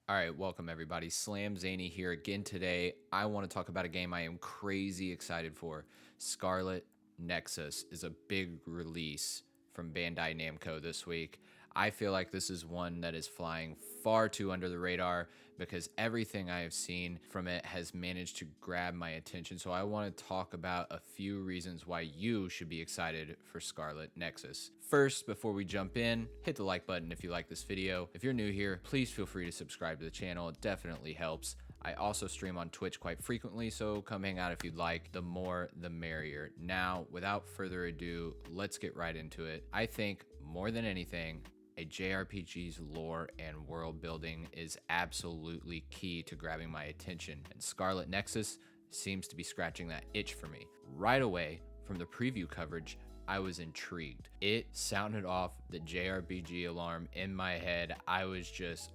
All right, welcome everybody. Slam Zany here again today. I want to talk about a game I am crazy excited for. Scarlet Nexus is a big release from Bandai Namco this week. I feel like this is one that is flying far too under the radar because everything I have seen from it has managed to grab my attention. So I want to talk about a few reasons why you should be excited for Scarlet Nexus. First, before we jump in, hit the like button if you like this video. If you're new here, please feel free to subscribe to the channel. It definitely helps. I also stream on Twitch quite frequently, so come hang out if you'd like. The more, the merrier. Now, without further ado, let's get right into it. I think, more than anything, a JRPG's lore and world building is absolutely key to grabbing my attention, and Scarlet Nexus seems to be scratching that itch for me. Right away, from the preview coverage, I was intrigued. It sounded off the JRPG alarm in my head. I was just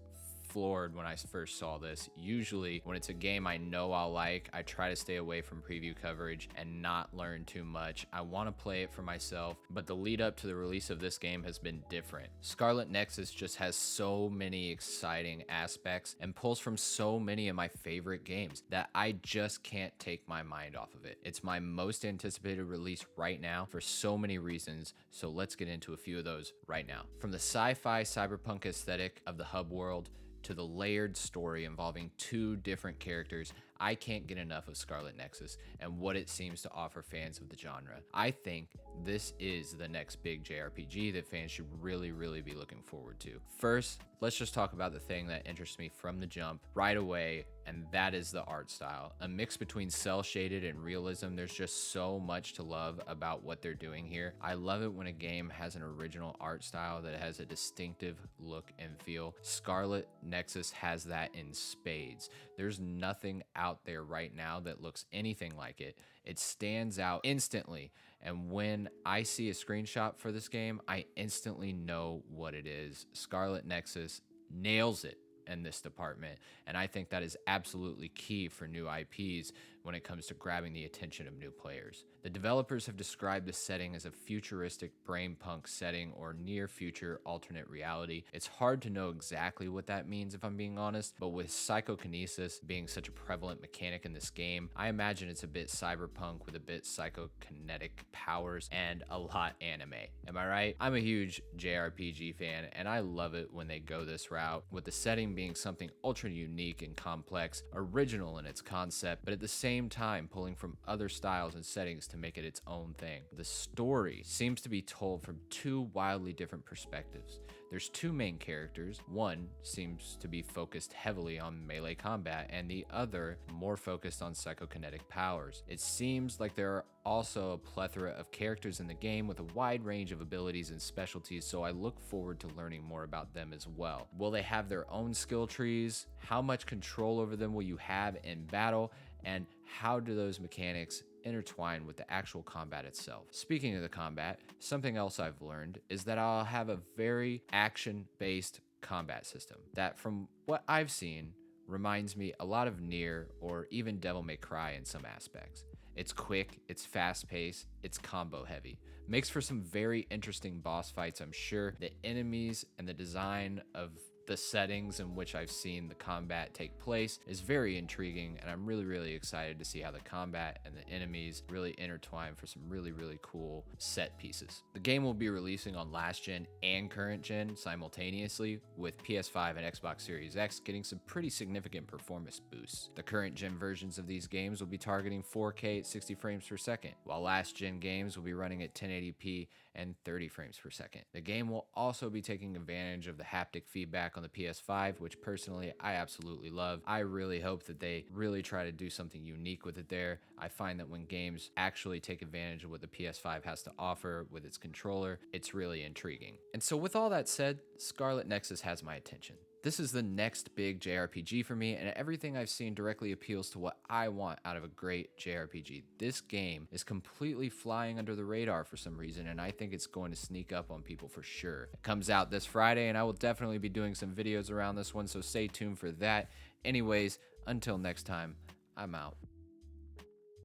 floored when I first saw this. Usually when it's a game I know I'll like, I try to stay away from preview coverage and not learn too much. I want to play it for myself, but the lead up to the release of this game has been different. Scarlet Nexus just has so many exciting aspects and pulls from so many of my favorite games that I just can't take my mind off of it. It's my most anticipated release right now for so many reasons, so let's get into a few of those right now. From the sci-fi cyberpunk aesthetic of the hub world to the layered story involving two different characters, I can't get enough of Scarlet Nexus and what it seems to offer fans of the genre. I think this is the next big JRPG that fans should really be looking forward to. First, let's just talk about the thing that interests me from the jump right away, and that is the art style. A mix between cel-shaded and realism. There's just so much to love about what they're doing here. I love it when a game has an original art style that has a distinctive look and feel. Scarlet Nexus has that in spades. There's nothing out there right now that looks anything like it. It stands out instantly, and when I see a screenshot for this game, I instantly know what it is. Scarlet Nexus nails it in this department, and I think that is absolutely key for new IPs when it comes to grabbing the attention of new players. The developers have described the setting as a futuristic brainpunk setting or near future alternate reality. It's hard to know exactly what that means if I'm being honest, but with psychokinesis being such a prevalent mechanic in this game, I imagine it's a bit cyberpunk with a bit psychokinetic powers and a lot anime. Am I right? I'm a huge JRPG fan, and I love it when they go this route, with the setting being something ultra unique and complex, original in its concept, but at the same time pulling from other styles and settings to make it its own thing. The story seems to be told from two wildly different perspectives. There's two main characters. One seems to be focused heavily on melee combat, and the other more focused on psychokinetic powers. It seems like there are also a plethora of characters in the game with a wide range of abilities and specialties, so I look forward to learning more about them as well. Will they have their own skill trees? How much control over them will you have in battle? And how do those mechanics intertwine with the actual combat itself? Speaking of the combat, something else I've learned is that I'll have a very action-based combat system that, from what I've seen, reminds me a lot of Nier or even Devil May Cry in some aspects. It's quick, it's fast-paced, it's combo-heavy. Makes for some very interesting boss fights, I'm sure. The enemies and the design of the settings in which I've seen the combat take place is very intriguing, and I'm really excited to see how the combat and the enemies really intertwine for some really cool set pieces. The game will be releasing on last gen and current gen simultaneously, with PS5 and Xbox Series X getting some pretty significant performance boosts. The current gen versions of these games will be targeting 4K at 60 frames per second, while last gen games will be running at 1080p and 30 frames per second. The game will also be taking advantage of the haptic feedback on the PS5, which personally I absolutely love. I really hope that they really try to do something unique with it there. I find that when games actually take advantage of what the PS5 has to offer with its controller, it's really intriguing. And so with all that said, Scarlet Nexus has my attention. This is the next big JRPG for me, and everything I've seen directly appeals to what I want out of a great JRPG. This game is completely flying under the radar for some reason, and I think it's going to sneak up on people for sure. It comes out this Friday, and I will definitely be doing some videos around this one, so stay tuned for that. Anyways, until next time, I'm out.